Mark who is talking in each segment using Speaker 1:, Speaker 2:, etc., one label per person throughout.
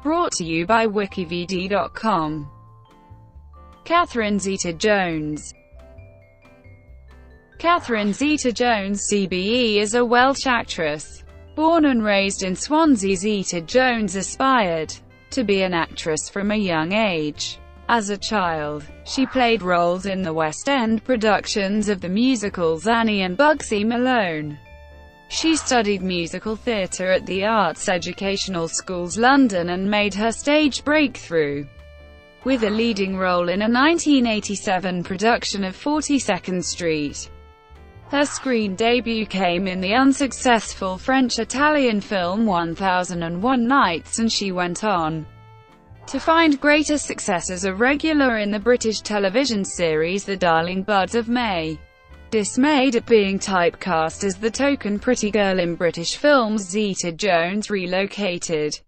Speaker 1: Brought to you by WikiVidi.com. Catherine Zeta-Jones. Catherine Zeta-Jones CBE is a Welsh actress. Born and raised in Swansea, Zeta-Jones aspired to be an actress from a young age. As a child, she played roles in the West End productions of the musicals Annie and Bugsy Malone. She studied musical theatre at the Arts Educational Schools London and made her stage breakthrough with a leading role in a 1987 production of 42nd Street. Her screen debut came in the unsuccessful French-Italian film 1001 Nights, and she went on to find greater success as a regular in the British television series The Darling Buds of May. Dismayed at being typecast as the token pretty girl in British films, Zeta-Jones relocated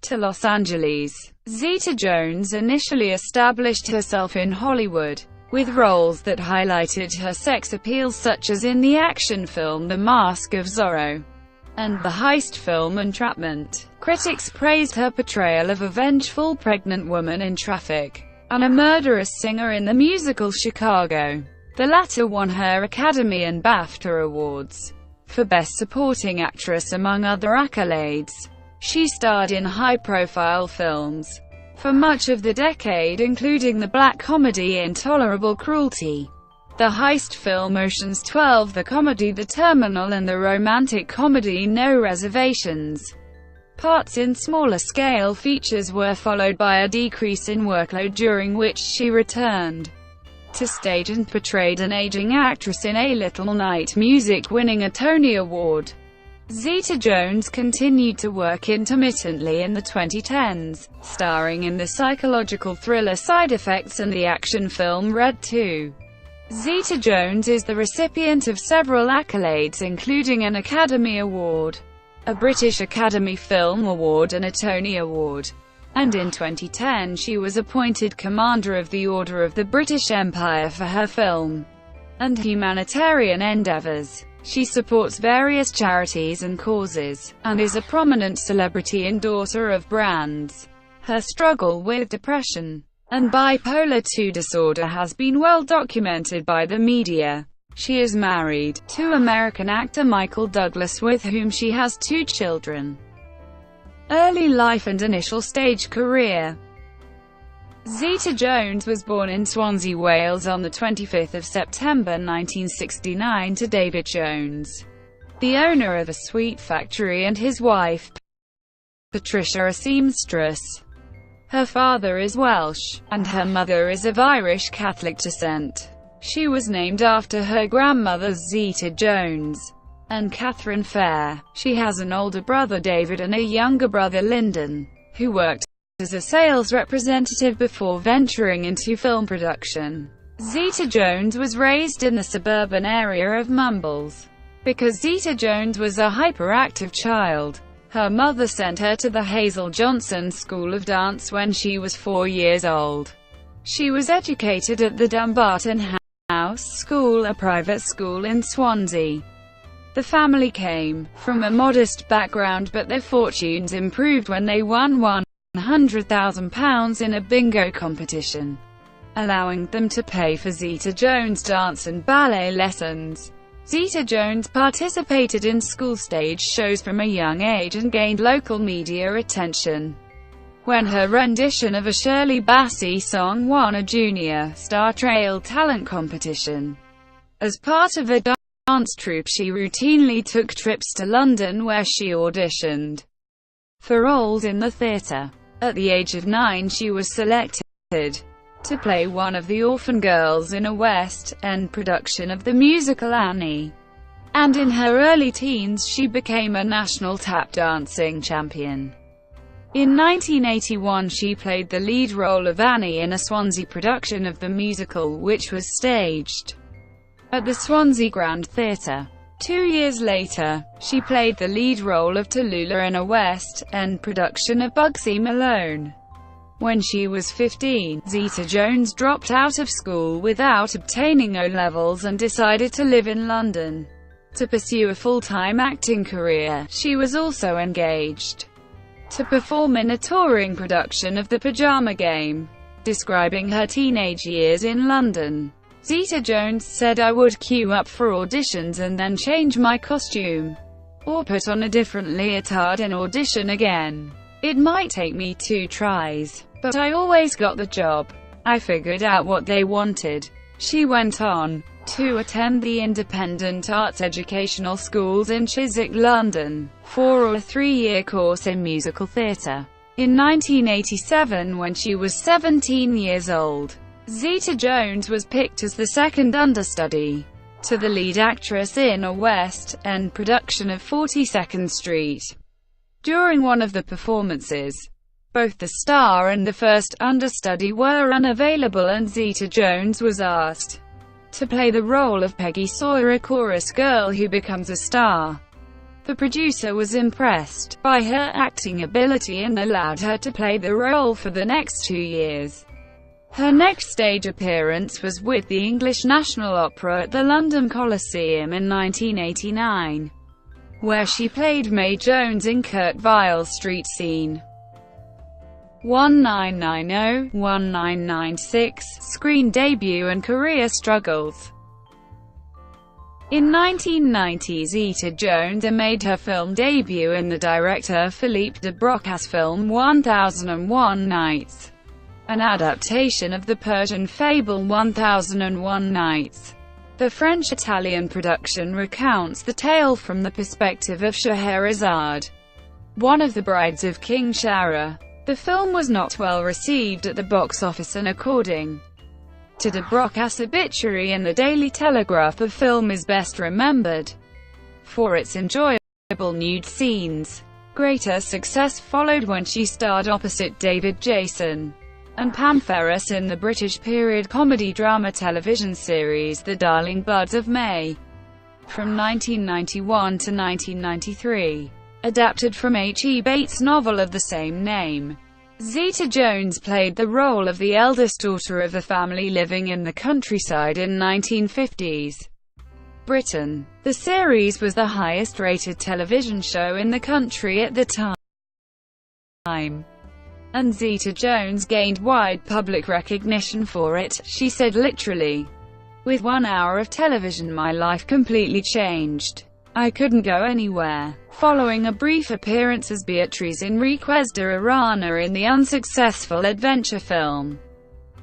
Speaker 1: to Los Angeles. Zeta-Jones initially established herself in Hollywood with roles that highlighted her sex appeal, such as in the action film The Mask of Zorro and the heist film Entrapment. Critics praised her portrayal of a vengeful pregnant woman in Traffic and a murderous singer in the musical Chicago. The latter won her Academy and BAFTA awards for Best Supporting Actress among other accolades. She starred in high-profile films for much of the decade, including the black comedy Intolerable Cruelty, the heist film Ocean's 12, the comedy The Terminal, and the romantic comedy No Reservations. Parts in smaller-scale features were followed by a decrease in workload, during which she returned to stage and portrayed an aging actress in A Little Night Music, winning a Tony Award. Zeta-Jones continued to work intermittently in the 2010s, starring in the psychological thriller Side Effects and the action film Red 2. Zeta-Jones is the recipient of several accolades, including an Academy Award, a British Academy Film Award, and a Tony Award. And in 2010 she was appointed Commander of the Order of the British Empire for her film and humanitarian endeavours. She supports various charities and causes, and is a prominent celebrity endorser of brands. Her struggle with depression and bipolar II disorder has been well documented by the media. She is married to American actor Michael Douglas, with whom she has 2 children. Early life and initial stage career. Zeta-Jones was born in Swansea, Wales on 25 September 1969 to David Jones, the owner of a sweet factory, and his wife, Patricia, a seamstress. Her father is Welsh, and her mother is of Irish Catholic descent. She was named after her grandmother Zeta-Jones and Catherine Fair. She has an older brother David and a younger brother Lyndon, who worked as a sales representative before venturing into film production. Zeta-Jones was raised in the suburban area of Mumbles. Because Zeta-Jones was a hyperactive child, her mother sent her to the Hazel Johnson School of Dance when she was 4 years old. She was educated at the Dumbarton House School, a private school in Swansea. The family came from a modest background, but their fortunes improved when they won £100,000 in a bingo competition, allowing them to pay for Zeta-Jones' dance and ballet lessons. Zeta-Jones participated in school stage shows from a young age and gained local media attention when her rendition of a Shirley Bassey song won a Junior Star Trail talent competition. As part of a dance troupe, she routinely took trips to London, where she auditioned for roles in the theatre. At the age of 9 she was selected to play one of the orphan girls in a West End production of the musical Annie. And in her early teens she became a national tap dancing champion. In 1981 she played the lead role of Annie in a Swansea production of the musical, which was staged at the Swansea Grand Theatre. 2 years later, she played the lead role of Tallulah in a West End production of Bugsy Malone. When she was 15, Zeta-Jones dropped out of school without obtaining O-levels and decided to live in London to pursue a full-time acting career. She was also engaged to perform in a touring production of The Pajama Game. Describing her teenage years in London, Zeta-Jones said, "I would queue up for auditions and then change my costume, or put on a different leotard and audition again. It might take me 2 tries, but I always got the job. I figured out what they wanted." She went on to attend the Independent Arts Educational Schools in Chiswick, London, for a 3-year course in musical theatre. In 1987, when she was 17 years old, Zeta-Jones was picked as the second understudy to the lead actress in a West End production of 42nd Street. During one of the performances, both the star and the first understudy were unavailable, and Zeta-Jones was asked to play the role of Peggy Sawyer, a chorus girl who becomes a star. The producer was impressed by her acting ability and allowed her to play the role for the next 2 years. Her next stage appearance was with the English National Opera at the London Coliseum in 1989, where she played May Jones in Kurt Weill's Street Scene. 1990-1996, screen debut and career struggles. In 1990, Zeta-Jones made her film debut in the director Philippe de Brocas's film 1001 Nights, an adaptation of the Persian fable 1001 Nights. The French-Italian production recounts the tale from the perspective of Scheherazade, one of the brides of King Shahryar. The film was not well received at the box office, and according to de Brocas's obituary in the Daily Telegraph, the film is best remembered for its enjoyable nude scenes. Greater success followed when she starred opposite David Jason and Pam Ferris in the British period comedy-drama television series The Darling Buds of May, from 1991 to 1993. Adapted from H. E. Bates' novel of the same name. Zeta-Jones played the role of the eldest daughter of a family living in the countryside in 1950s Britain. The series was the highest-rated television show in the country at the time, and Zeta-Jones gained wide public recognition for it. She said, "Literally, with 1 hour of television my life completely changed. I couldn't go anywhere." Following a brief appearance as Beatriz Enriquez de Arana in the unsuccessful adventure film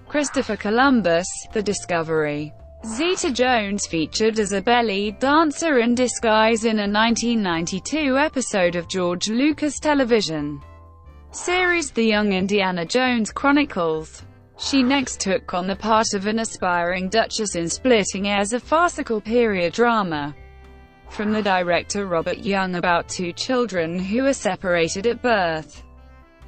Speaker 1: Christopher Columbus: The Discovery, Zeta-Jones featured as a belly dancer in disguise in a 1992 episode of George Lucas' television series The Young Indiana Jones Chronicles. She next took on the part of an aspiring duchess in Splitting Heirs, a farcical period drama from the director Robert Young about 2 children who are separated at birth.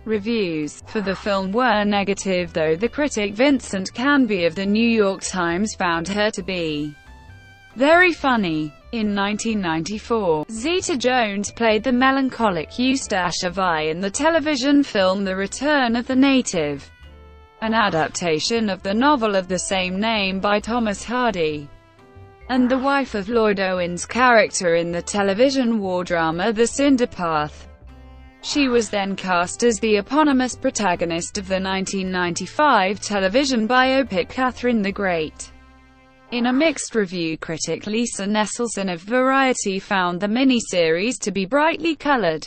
Speaker 1: Reviews for the film were negative, though the critic Vincent Canby of the New York Times found her to be very funny. In 1994, Zeta-Jones played the melancholic Eustache Avai in the television film The Return of the Native, an adaptation of the novel of the same name by Thomas Hardy, and the wife of Lloyd Owen's character in the television war drama The Cinder Path. She was then cast as the eponymous protagonist of the 1995 television biopic Catherine the Great. In a mixed review, critic Lisa Nesselson of Variety found the miniseries to be brightly colored,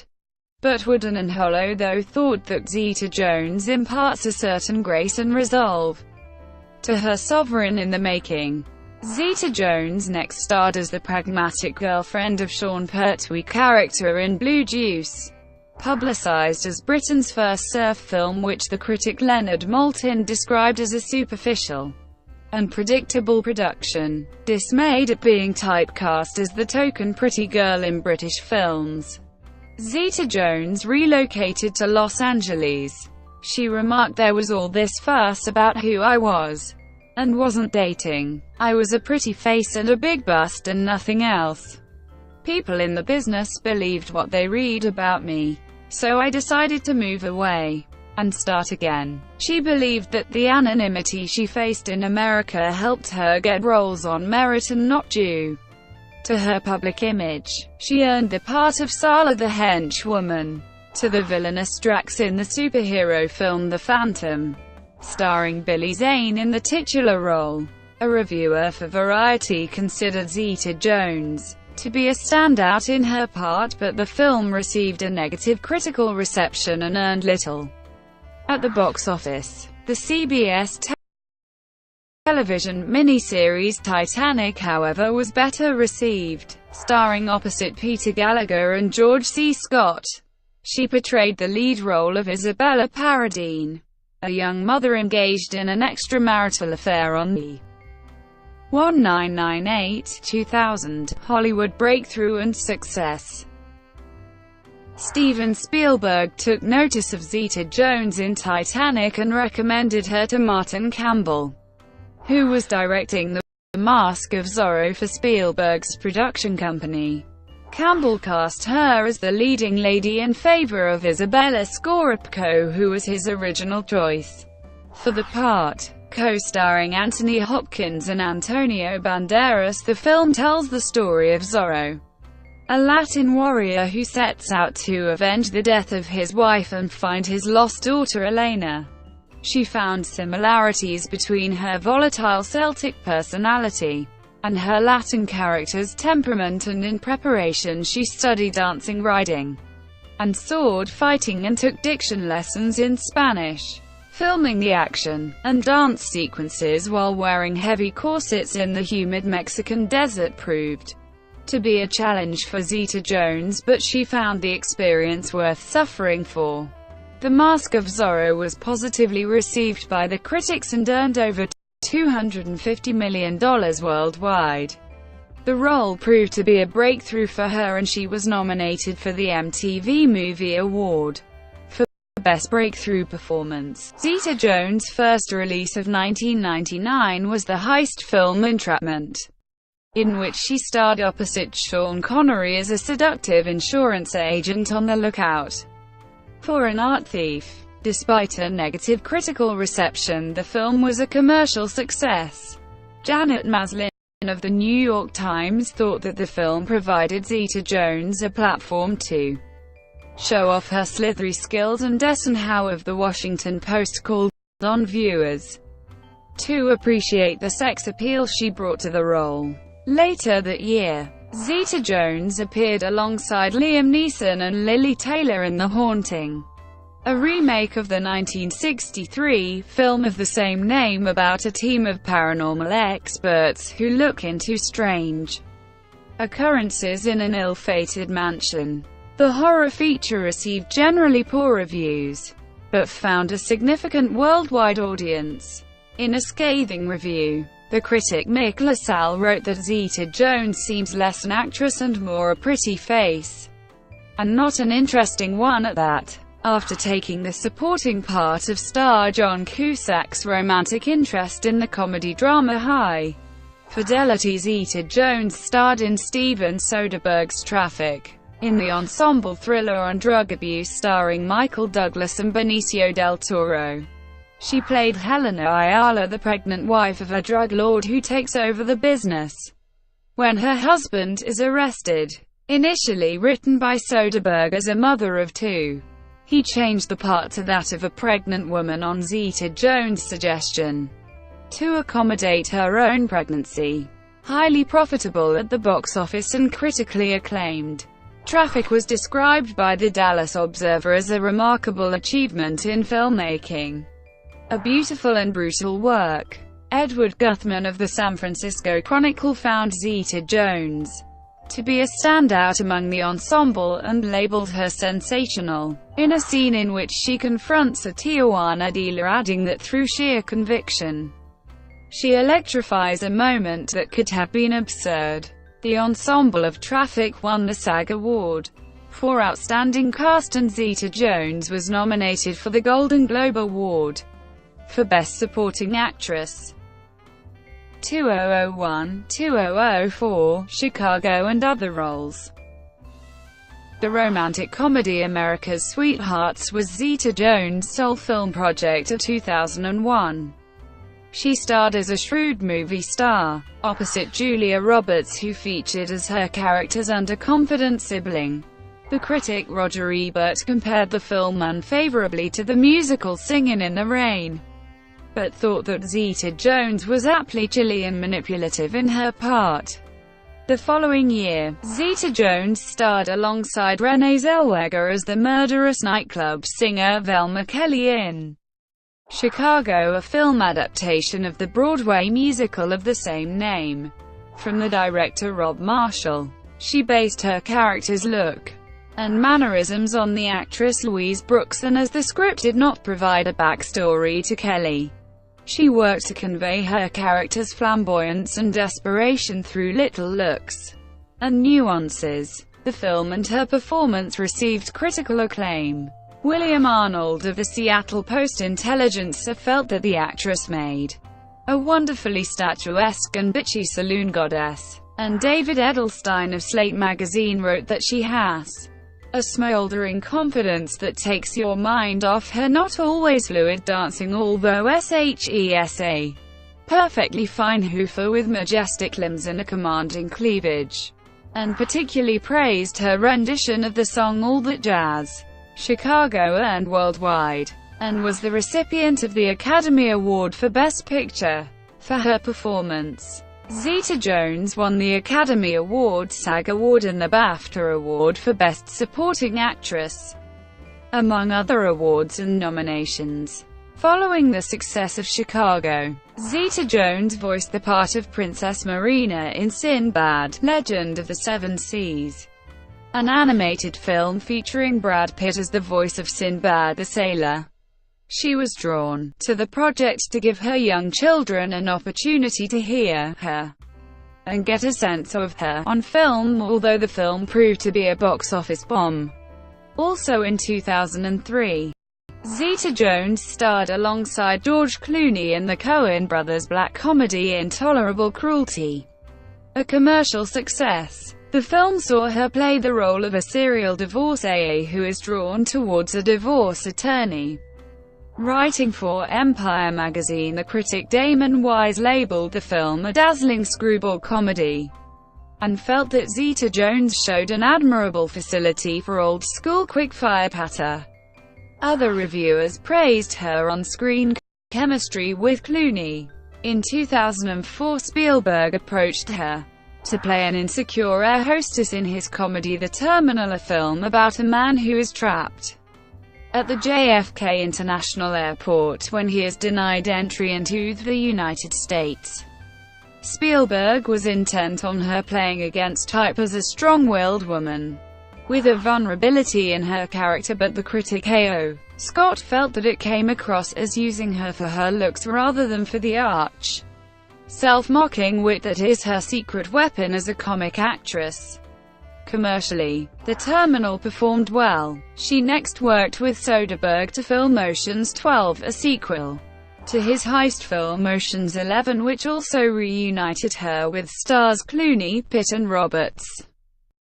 Speaker 1: but wooden and hollow, though thought that Zeta-Jones imparts a certain grace and resolve to her sovereign in the making. Zeta-Jones next starred as the pragmatic girlfriend of Sean Pertwee character in Blue Juice, publicized as Britain's first surf film, which the critic Leonard Maltin described as a superficial and predictable production. Dismayed at being typecast as the token pretty girl in British films, Zeta-Jones relocated to Los Angeles. She remarked, "There was all this fuss about who I was and wasn't dating. I was a pretty face and a big bust and nothing else. People in the business believed what they read about me. So I decided to move away and start again." She believed that the anonymity she faced in America helped her get roles on merit and not due to her public image. She earned the part of Sala the henchwoman to the villainous Drax in the superhero film The Phantom, starring Billy Zane in the titular role. A reviewer for Variety considered Zeta-Jones to be a standout in her part, but the film received a negative critical reception and earned little at the box office. The CBS television miniseries Titanic, however, was better received. Starring opposite Peter Gallagher and George C. Scott, she portrayed the lead role of Isabella Paradine, a young mother engaged in an extramarital affair on the 1998-2000 Hollywood breakthrough and success. Steven Spielberg took notice of Zeta-Jones in Titanic and recommended her to Martin Campbell, who was directing The Mask of Zorro for Spielberg's production company. Campbell cast her as the leading lady in favor of Isabella Scorupco, who was his original choice for the part. Co-starring Anthony Hopkins and Antonio Banderas, the film tells the story of Zorro, a Latin warrior who sets out to avenge the death of his wife and find his lost daughter Elena. She found similarities between her volatile Celtic personality and her Latin character's temperament, and in preparation she studied dancing, riding, and sword fighting, and took diction lessons in Spanish. Filming the action and dance sequences while wearing heavy corsets in the humid Mexican desert proved to be a challenge for Zeta-Jones, but she found the experience worth suffering for. The Mask of Zorro was positively received by the critics and earned over $250 million worldwide. The role proved to be a breakthrough for her, and she was nominated for the MTV Movie Award for Best Breakthrough Performance. Zeta-Jones' first release of 1999 was the heist film Entrapment, in which she starred opposite Sean Connery as a seductive insurance agent on the lookout for an art thief. Despite a negative critical reception, the film was a commercial success. Janet Maslin of the New York Times thought that the film provided Zeta-Jones a platform to show off her slithery skills, and Eisenhower of the Washington Post called on viewers to appreciate the sex appeal she brought to the role. Later that year, Zeta-Jones appeared alongside Liam Neeson and Lily Taylor in The Haunting, a remake of the 1963 film of the same name about a team of paranormal experts who look into strange occurrences in an ill-fated mansion. The horror feature received generally poor reviews, but found a significant worldwide audience. In a scathing review, the critic Mick LaSalle wrote that Zeta-Jones seems less an actress and more a pretty face, and not an interesting one at that. After taking the supporting part of star John Cusack's romantic interest in the comedy-drama High Fidelity, Zeta-Jones starred in Steven Soderbergh's Traffic, in the ensemble thriller on drug abuse starring Michael Douglas and Benicio del Toro. She played Helena Ayala, the pregnant wife of a drug lord who takes over the business when her husband is arrested. Initially written by Soderbergh as a mother of two, he changed the part to that of a pregnant woman on Zeta-Jones' suggestion to accommodate her own pregnancy. Highly profitable at the box office and critically acclaimed, Traffic was described by the Dallas Observer as a remarkable achievement in filmmaking, a beautiful and brutal work. Edward Guthman of the San Francisco Chronicle found Zeta-Jones to be a standout among the ensemble, and labeled her sensational in a scene in which she confronts a Tijuana dealer, adding that through sheer conviction, she electrifies a moment that could have been absurd. The ensemble of Traffic won the SAG Award for Outstanding Cast, and Zeta-Jones was nominated for the Golden Globe Award for Best Supporting Actress. 2001, 2004, Chicago, and other roles. The romantic comedy America's Sweethearts was Zeta-Jones' sole film project of 2001. She starred as a shrewd movie star, opposite Julia Roberts, who featured as her character's underconfident sibling. The critic Roger Ebert compared the film unfavorably to the musical Singin' in the Rain, but thought that Zeta-Jones was aptly chilly and manipulative in her part. The following year, Zeta-Jones starred alongside Renee Zellweger as the murderous nightclub singer Velma Kelly in Chicago, a film adaptation of the Broadway musical of the same name, from the director Rob Marshall. She based her character's look and mannerisms on the actress Louise Brooks, and as the script did not provide a backstory to Kelly, she worked to convey her character's flamboyance and desperation through little looks and nuances. The film and her performance received critical acclaim. William Arnold of the Seattle Post-Intelligencer felt that the actress made a wonderfully statuesque and bitchy saloon goddess, and David Edelstein of Slate magazine wrote that she has a smoldering confidence that takes your mind off her not always fluid dancing, although shesa perfectly fine hoofer with majestic limbs and a commanding cleavage, and particularly praised her rendition of the song All That Jazz. Chicago earned worldwide, and was the recipient of the Academy Award for Best Picture for her performance. Zeta-Jones won the Academy Award, SAG Award and the BAFTA Award for Best Supporting Actress, among other awards and nominations. Following the success of Chicago, Zeta-Jones voiced the part of Princess Marina in Sinbad, Legend of the Seven Seas, an animated film featuring Brad Pitt as the voice of Sinbad the Sailor. She was drawn to the project to give her young children an opportunity to hear her and get a sense of her on film, although the film proved to be a box office bomb. Also in 2003, Zeta-Jones starred alongside George Clooney in the Coen brothers' black comedy Intolerable Cruelty, a commercial success. The film saw her play the role of a serial divorcee who is drawn towards a divorce attorney. Writing for Empire magazine, the critic Damon Wise labeled the film a dazzling screwball comedy, and felt that Zeta-Jones showed an admirable facility for old-school quick-fire patter. Other reviewers praised her on-screen chemistry with Clooney. In 2004, Spielberg approached her to play an insecure air hostess in his comedy The Terminal, a film about a man who is trapped at the JFK International Airport when he is denied entry into the United States. Spielberg was intent on her playing against type as a strong-willed woman with a vulnerability in her character, but the critic A.O. Scott felt that it came across as using her for her looks rather than for the arch self-mocking wit that is her secret weapon as a comic actress. Commercially, The Terminal performed well. She next worked with Soderbergh to film Ocean's 12, a sequel to his heist film Ocean's 11, which also reunited her with stars Clooney, Pitt and Roberts.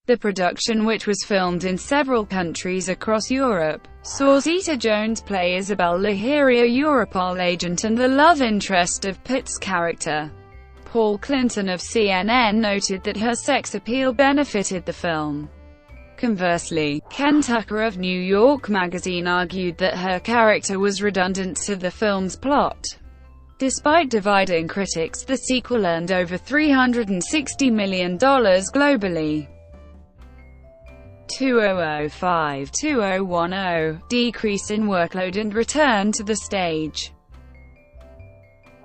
Speaker 1: The production, which was filmed in several countries across Europe, saw Zeta-Jones play Isabel Lahiri, a Europol agent and the love interest of Pitt's character. Paul Clinton of CNN noted that her sex appeal benefited the film. Conversely, Ken Tucker of New York Magazine argued that her character was redundant to the film's plot. Despite dividing critics, the sequel earned over $360 million globally. 2005-2010, decrease in workload and return to the stage.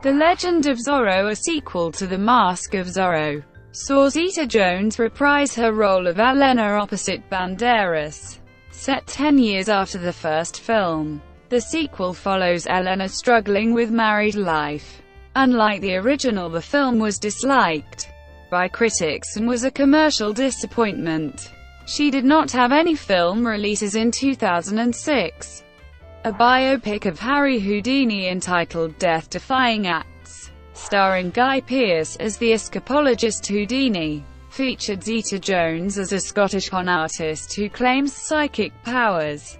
Speaker 1: The Legend of Zorro, a sequel to The Mask of Zorro, saw Zeta-Jones reprise her role of Elena opposite Banderas. Set 10 years after the first film, the sequel follows Elena struggling with married life. Unlike the original, the film was disliked by critics and was a commercial disappointment. She did not have any film releases in 2006. A biopic of Harry Houdini entitled Death-Defying Acts, starring Guy Pearce as the escapologist Houdini, featured Zeta-Jones as a Scottish con artist who claims psychic powers.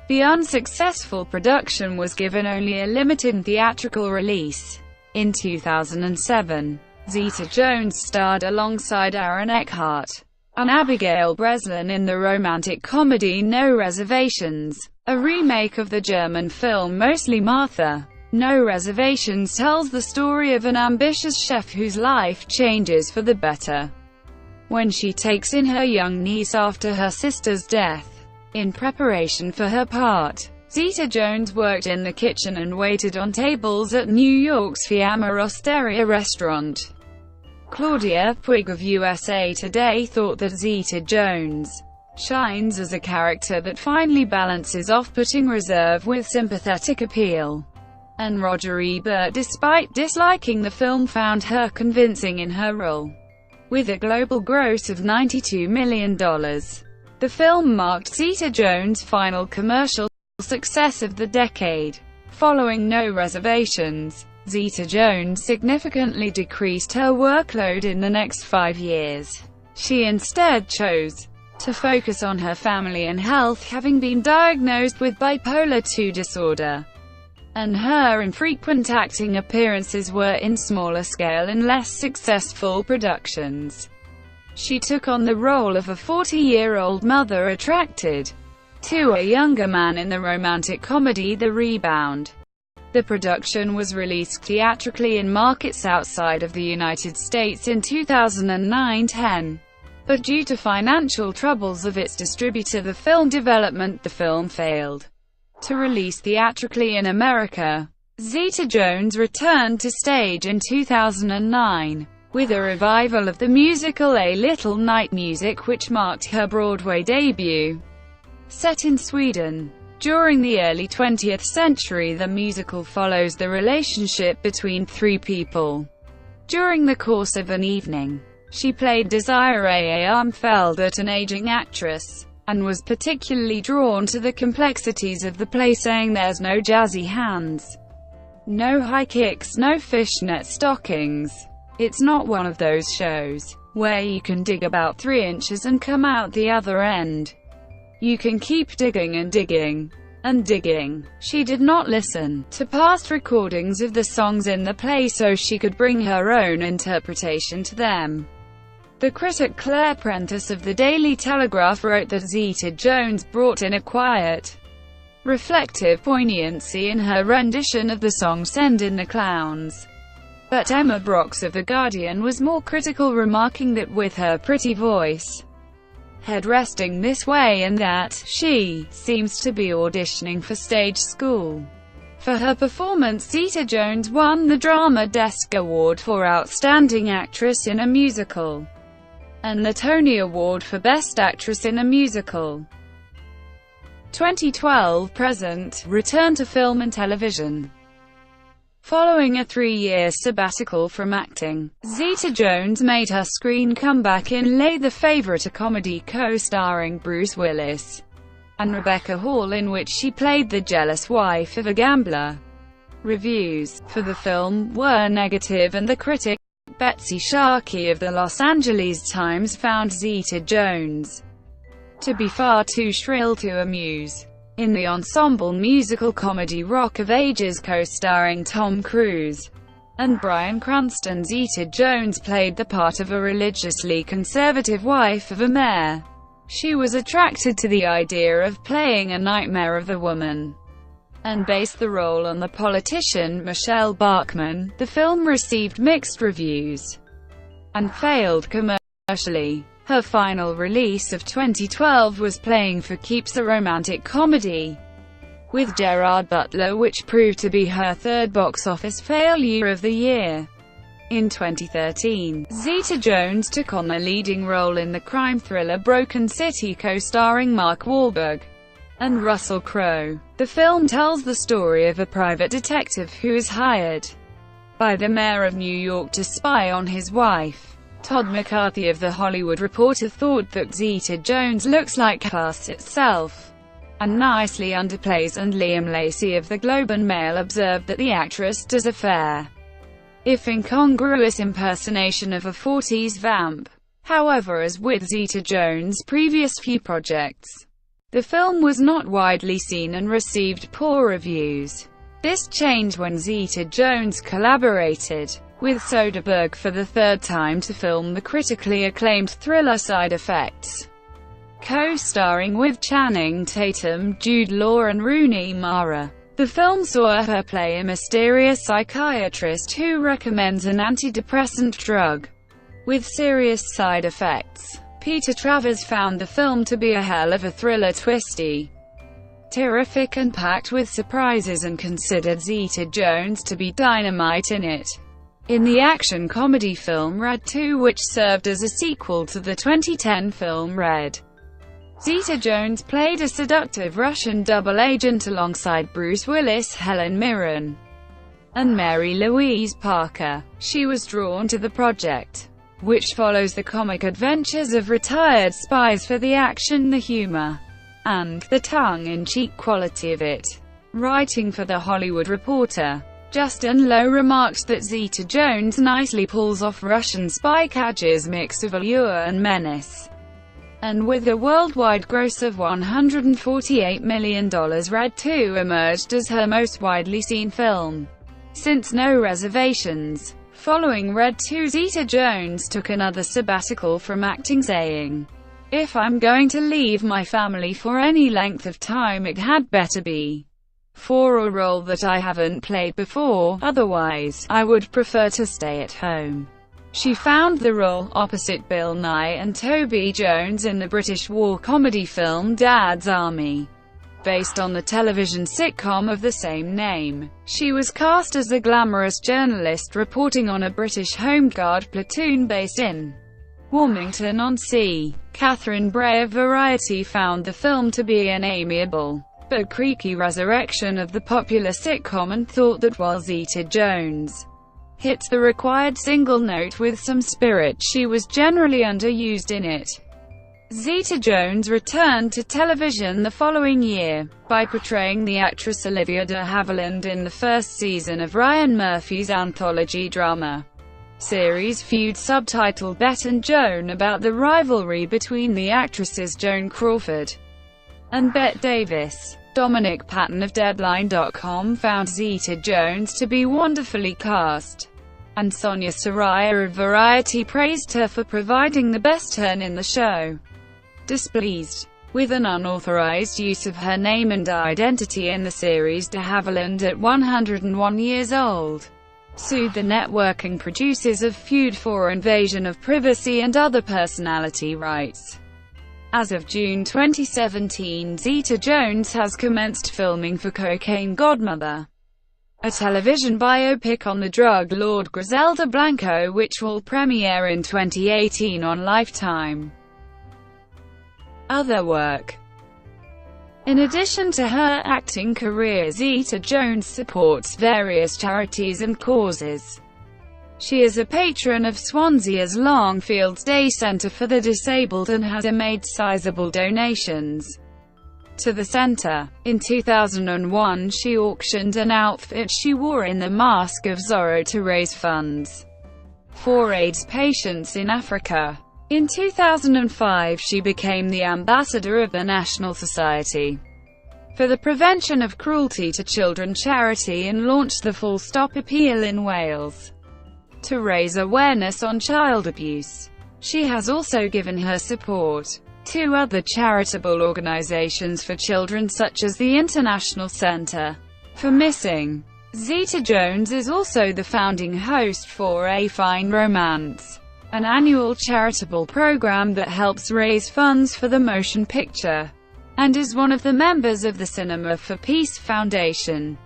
Speaker 1: The unsuccessful production was given only a limited theatrical release. In 2007, Zeta-Jones starred alongside Aaron Eckhart and Abigail Breslin in the romantic comedy No Reservations, a remake of the German film Mostly Martha. No Reservations tells the story of an ambitious chef whose life changes for the better when she takes in her young niece after her sister's death. In preparation for her part, Zeta-Jones worked in the kitchen and waited on tables at New York's Fiamma Osteria restaurant. Claudia Puig of USA Today thought that Zeta-Jones shines as a character that finely balances off-putting reserve with sympathetic appeal. And Roger Ebert, despite disliking the film, found her convincing in her role. With a global gross of $92 million, the film marked Zeta-Jones' final commercial success of the decade. Following No Reservations, Zeta-Jones significantly decreased her workload in the next 5 years. She instead chose to focus on her family and health, having been diagnosed with bipolar II disorder, and her infrequent acting appearances were in smaller scale and less successful productions. She took on the role of a 40-year-old mother attracted to a younger man in the romantic comedy The Rebound. The production was released theatrically in markets outside of the United States in 2009-10. But due to financial troubles of its distributor, the film failed to release theatrically in America. Zeta-Jones returned to stage in 2009 with a revival of the musical A Little Night Music, which marked her Broadway debut. Set in Sweden during the early 20th century, the musical follows the relationship between three people. During the course of an evening, she played Desiree Armfeldt, an aging actress, and was particularly drawn to the complexities of the play, saying, "There's no jazzy hands, no high kicks, no fishnet stockings. It's not one of those shows where you can dig about 3 inches and come out the other end. You can keep digging and digging and digging." She did not listen to past recordings of the songs in the play so she could bring her own interpretation to them. The critic Claire Prentice of the Daily Telegraph wrote that Zeta-Jones brought in a quiet, reflective poignancy in her rendition of the song Send in the Clowns. But Emma Brox of The Guardian was more critical, remarking that with her pretty voice, head resting this way and that, she seems to be auditioning for stage school. For her performance, Zeta-Jones won the Drama Desk Award for Outstanding Actress in a Musical and the Tony Award for Best Actress in a Musical. 2012-present, return to film and television. Following a 3-year sabbatical from acting, Zeta-Jones made her screen comeback in Lay the Favorite, a comedy co-starring Bruce Willis and Rebecca Hall, in which she played the jealous wife of a gambler. Reviews for the film were negative, and the critic Betsy Sharkey of the Los Angeles Times found Zeta-Jones to be far too shrill to amuse. In the ensemble musical comedy Rock of Ages, co-starring Tom Cruise and Bryan Cranston, Zeta-Jones played the part of a religiously conservative wife of a mayor. She was attracted to the idea of playing a nightmare of a woman and based the role on the politician Michelle Bachmann. The film received mixed reviews and failed commercially. Her final release of 2012 was Playing for Keeps, a romantic comedy with Gerard Butler, which proved to be her third box office failure of the year. In 2013, Zeta-Jones took on the leading role in the crime thriller Broken City, co-starring Mark Wahlberg and Russell Crowe. The film tells the story of a private detective who is hired by the mayor of New York to spy on his wife. Todd McCarthy of The Hollywood Reporter thought that Zeta-Jones looks like Class itself and nicely underplays, and Liam Lacey of The Globe and Mail observed that the actress does a fair, if incongruous, impersonation of a 40s vamp. However, as with Zeta-Jones' previous few projects, the film was not widely seen and received poor reviews. This changed when Zeta-Jones collaborated with Soderbergh for the third time to film the critically acclaimed thriller Side Effects. Co-starring with Channing Tatum, Jude Law and Rooney Mara. The film saw her play a mysterious psychiatrist who recommends an antidepressant drug with serious side effects. Peter Travers found the film to be a hell of a thriller, twisty, terrific and packed with surprises, and considered Zeta-Jones to be dynamite in it. In the action-comedy film Red 2, which served as a sequel to the 2010 film Red, Zeta-Jones played a seductive Russian double agent alongside Bruce Willis, Helen Mirren, and Mary Louise Parker. She was drawn to the project, which follows the comic adventures of retired spies, for the action, the humor, and the tongue-in-cheek quality of it. Writing for The Hollywood Reporter, Justin Lowe remarked that Zeta-Jones nicely pulls off Russian spy cadge's mix of allure and menace. And with a worldwide gross of $148 million, Red 2 emerged as her most widely seen film since No Reservations. Following Red 2, Zeta-Jones took another sabbatical from acting, saying, "If I'm going to leave my family for any length of time, it had better be for a role that I haven't played before, otherwise, I would prefer to stay at home." She found the role, opposite Bill Nye and Toby Jones, in the British war comedy film Dad's Army, based on the television sitcom of the same name. She was cast as a glamorous journalist reporting on a British Home Guard platoon based in Warmington-on-Sea. Catherine Bray of Variety found the film to be an amiable but creaky resurrection of the popular sitcom, and thought that while Zeta-Jones hits the required single note with some spirit, she was generally underused in it. Zeta-Jones returned to television the following year, by portraying the actress Olivia de Havilland in the first season of Ryan Murphy's anthology drama series Feud, subtitled Bet and Joan, about the rivalry between the actresses Joan Crawford and Bette Davis. Dominic Patton of Deadline.com found Zeta-Jones to be wonderfully cast, and Sonia Saraya of Variety praised her for providing the best turn in the show. Displeased with an unauthorized use of her name and identity in the series, de Havilland, at 101 years old, sued the network and producers of Feud for invasion of privacy and other personality rights. As of June 2017, Zeta-Jones has commenced filming for Cocaine Godmother, a television biopic on the drug lord Griselda Blanco, which will premiere in 2018 on Lifetime. Other work. In addition to her acting career, Zeta-Jones supports various charities and causes. She is a patron of Swansea's Longfields Day Centre for the Disabled and has made sizable donations to the centre. In 2001, she auctioned an outfit she wore in the Mask of Zorro to raise funds for AIDS patients in Africa. In 2005, she became the ambassador of the National Society for the Prevention of Cruelty to Children charity and launched the Full Stop Appeal in Wales to raise awareness on child abuse. She has also given her support to other charitable organizations for children, such as the International Center for Missing. Zeta-Jones is also the founding host for A Fine Romance, an annual charitable program that helps raise funds for the motion picture, and is one of the members of the Cinema for Peace Foundation.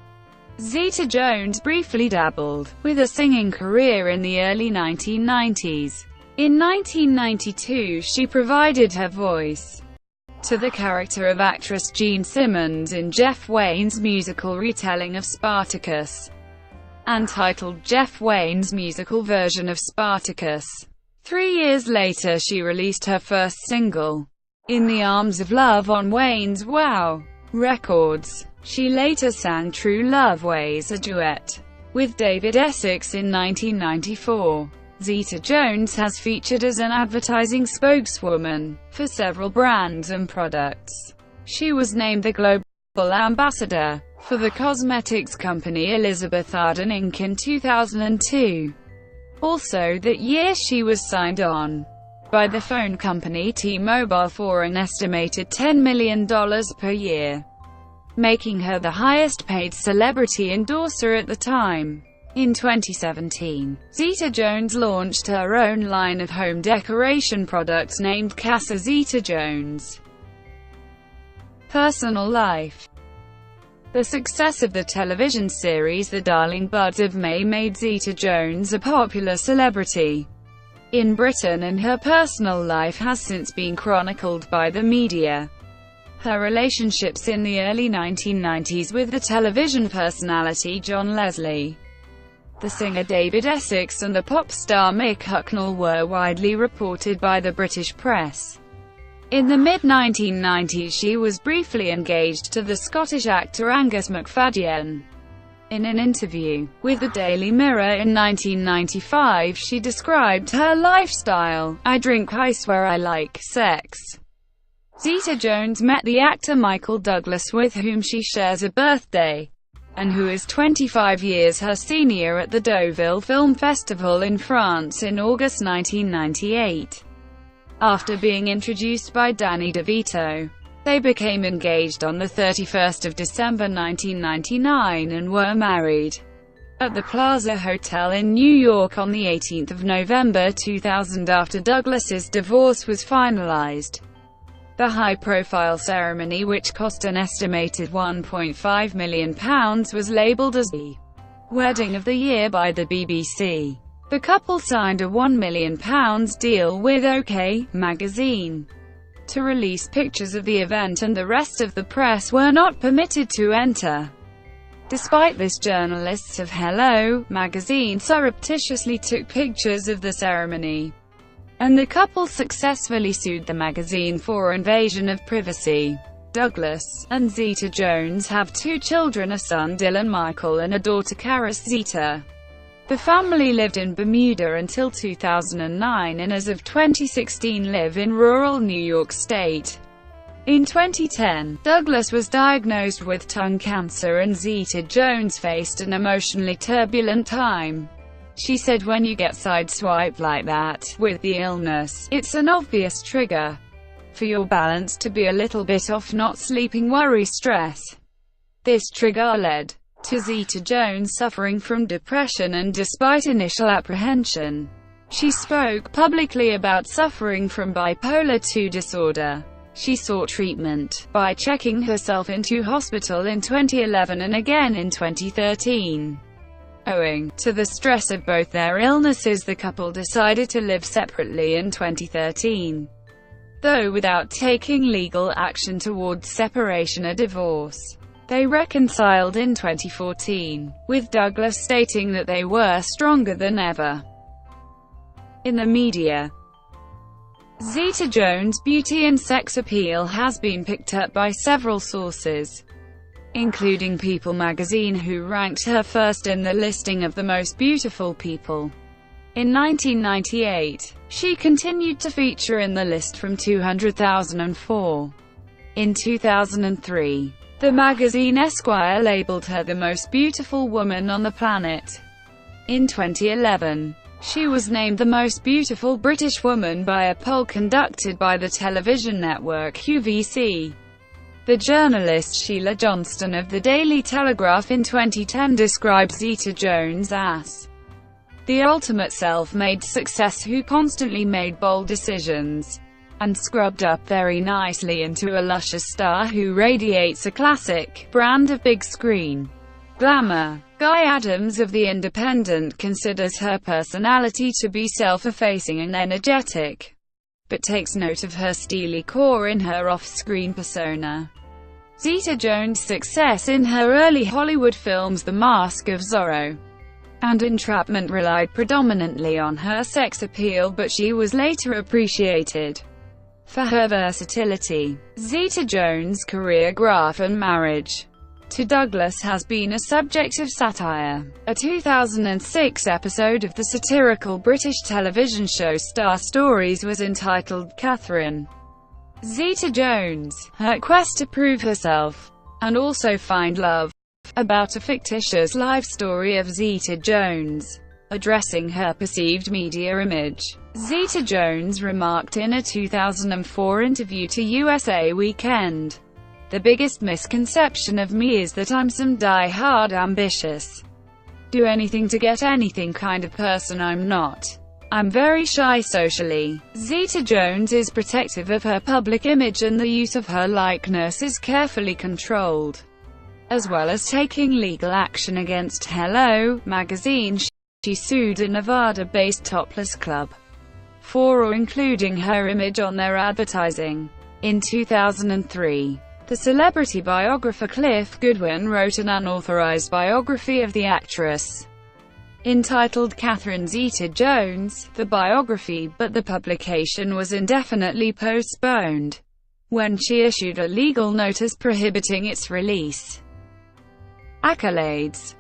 Speaker 1: Zeta-Jones briefly dabbled with a singing career in the early 1990s. In 1992, she provided her voice to the character of actress Jean Simmons in Jeff Wayne's musical retelling of Spartacus, and titled Jeff Wayne's musical version of Spartacus. 3 years later, she released her first single, In the Arms of Love, on Wayne's Wow Records. She later sang True Love Ways, a duet with David Essex in 1994. Zeta-Jones has featured as an advertising spokeswoman for several brands and products. She was named the global ambassador for the cosmetics company Elizabeth Arden Inc. in 2002. Also that year she was signed on by the phone company T-Mobile for an estimated $10 million per year, making her the highest-paid celebrity endorser at the time. In 2017, Zeta-Jones launched her own line of home decoration products named Casa Zeta-Jones. Personal life. The success of the television series The Darling Buds of May made Zeta-Jones a popular celebrity in Britain, and her personal life has since been chronicled by the media. Her relationships in the early 1990s with the television personality John Leslie, the singer David Essex, and the pop star Mick Hucknall were widely reported by the British press. In the mid-1990s she was briefly engaged to the Scottish actor Angus MacFadyen. In an interview with the Daily Mirror in 1995, she described her lifestyle: "I drink, I swear, I like sex." Zeta-Jones met the actor Michael Douglas, with whom she shares a birthday, and who is 25 years her senior, at the Deauville Film Festival in France in August 1998. After being introduced by Danny DeVito, they became engaged on the 31st of December 1999 and were married at the Plaza Hotel in New York on the 18th of November 2000 after Douglas's divorce was finalized. The high-profile ceremony, which cost an estimated £1.5 million, was labelled as the wedding of the year by the BBC. The couple signed a £1 million deal with OK! Magazine to release pictures of the event, and the rest of the press were not permitted to enter. Despite this, journalists of Hello! Magazine surreptitiously took pictures of the ceremony, and the couple successfully sued the magazine for invasion of privacy. Douglas and Zeta-Jones have two children, a son Dylan Michael and a daughter Karis Zeta. The family lived in Bermuda until 2009 and as of 2016 live in rural New York State. In 2010, Douglas was diagnosed with tongue cancer and Zeta-Jones faced an emotionally turbulent time. She said, "When you get sideswiped like that, with the illness, it's an obvious trigger for your balance to be a little bit off, not sleeping, worry, stress." This trigger led to Zeta-Jones suffering from depression, and despite initial apprehension, she spoke publicly about suffering from bipolar II disorder. She sought treatment by checking herself into hospital in 2011 and again in 2013. Owing to the stress of both their illnesses, the couple decided to live separately in 2013, though without taking legal action towards separation or divorce. They reconciled in 2014, with Douglas stating that they were stronger than ever. In the media, Zeta-Jones' beauty and sex appeal has been picked up by several sources, including People magazine, who ranked her first in the listing of the most beautiful people. In 1998, she continued to feature in the list from 200,004. In 2003, the magazine Esquire labeled her the most beautiful woman on the planet. In 2011, she was named the most beautiful British woman by a poll conducted by the television network QVC. The journalist Sheila Johnston of the Daily Telegraph in 2010 described Zeta-Jones as the ultimate self-made success who constantly made bold decisions and scrubbed up very nicely into a luscious star who radiates a classic brand of big screen glamour. Guy Adams of The Independent considers her personality to be self-effacing and energetic, but takes note of her steely core in her off-screen persona. Zeta-Jones' success in her early Hollywood films The Mask of Zorro and Entrapment relied predominantly on her sex appeal, but she was later appreciated for her versatility. Zeta-Jones' career graph and marriage to Douglas has been a subject of satire. A 2006 episode of the satirical British television show Star Stories was entitled Catherine Zeta-Jones, Her Quest to Prove Herself, and also Find Love, about a fictitious life story of Zeta-Jones. Addressing her perceived media image, Zeta-Jones remarked in a 2004 interview to USA Weekend, "The biggest misconception of me is that I'm some die-hard ambitious, do anything to get anything kind of person. I'm not. I'm very shy socially." Zeta-Jones is protective of her public image and the use of her likeness is carefully controlled, as well as taking legal action against Hello magazine. She sued a Nevada-based topless club for including her image on their advertising. In 2003, the celebrity biographer Cliff Goodwin wrote an unauthorized biography of the actress, entitled Catherine Zeta-Jones, the biography, but the publication was indefinitely postponed when she issued a legal notice prohibiting its release. Accolades.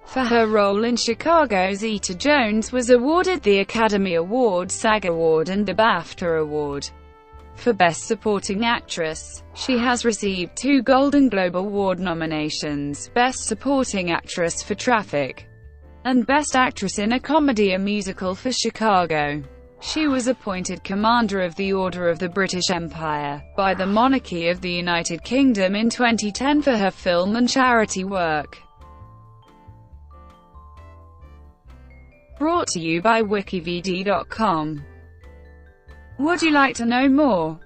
Speaker 1: For her role in Chicago, Zeta-Jones was awarded the Academy Award, SAG Award and the BAFTA Award for Best Supporting Actress. She has received 2 Golden Globe Award nominations, Best Supporting Actress for Traffic and Best Actress in a Comedy or Musical for Chicago. She was appointed Commander of the Order of the British Empire by the Monarchy of the United Kingdom in 2010 for her film and charity work. Brought to you by WikiVidi.com. Would you like to know more?